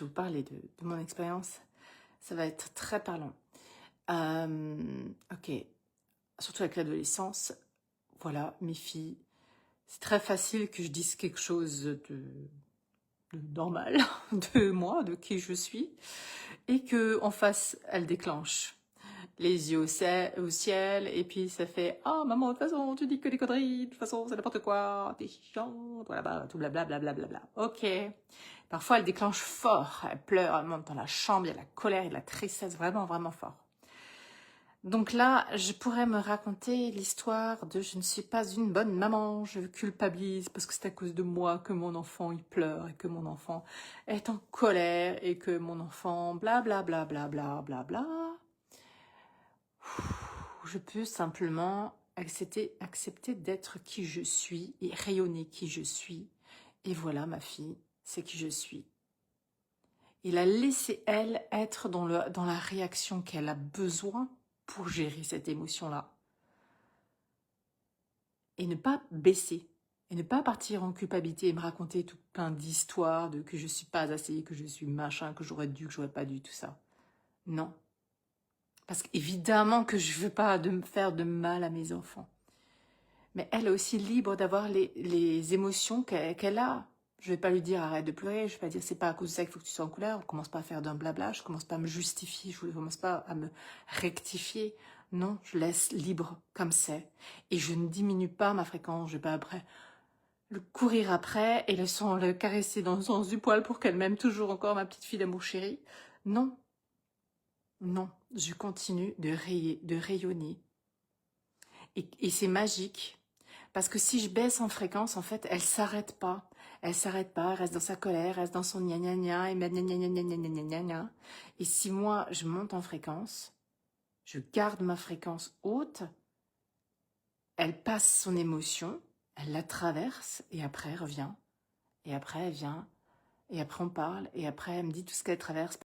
vais vous parler de mon expérience. Ça va être très parlant. Ok, surtout avec l'adolescence. Voilà, mes filles. C'est très facile que je dise quelque chose de normal de moi, de qui je suis, et que en face, elle déclenche les yeux au ciel, et puis ça fait « Ah, maman, de toute façon, tu dis que des conneries, de toute façon, c'est n'importe quoi, t'es chiante, voilà, tout blablabla, blablabla. » Ok. Parfois, elle déclenche fort, elle pleure, elle monte dans la chambre, il y a de la colère et de la tristesse, vraiment, vraiment fort. Donc là, je pourrais me raconter l'histoire de « Je ne suis pas une bonne maman, je culpabilise parce que c'est à cause de moi que mon enfant, il pleure et que mon enfant est en colère et que mon enfant, blablabla, blablabla, blablabla. » Je peux simplement accepter d'être qui je suis et rayonner qui je suis. Et voilà, ma fille, c'est qui je suis. Et la laisser, elle, être dans la réaction qu'elle a besoin pour gérer cette émotion-là. Et ne pas baisser. Et ne pas partir en culpabilité et me raconter tout plein d'histoires de que je suis pas assez, que je suis machin, que j'aurais dû, que j'aurais pas dû, tout ça. Non. Parce qu'évidemment que je veux pas me faire de mal à mes enfants. Mais elle est aussi libre d'avoir les émotions qu'elle a. Je vais pas lui dire arrête de pleurer, je vais pas dire c'est pas à cause de ça qu'il faut que tu sois en colère, on commence pas à faire d'un blabla, je commence pas à me justifier, je commence pas à me rectifier. Non, je laisse libre comme c'est. Et je ne diminue pas ma fréquence, je vais pas après le courir après et le caresser dans le sens du poil pour qu'elle m'aime toujours encore, ma petite fille d'amour chérie. Non, non, je continue de rayonner. Et c'est magique. Parce que si je baisse en fréquence, en fait, elle s'arrête pas. Elle s'arrête pas, elle reste dans sa colère, elle reste dans son gna gna gna, et gna gna gna gna gna gna gna gna. Et si moi, je monte en fréquence, je garde ma fréquence haute, elle passe son émotion, elle la traverse, et après elle revient. Et après elle vient, et après on parle, et après elle me dit tout ce qu'elle traverse.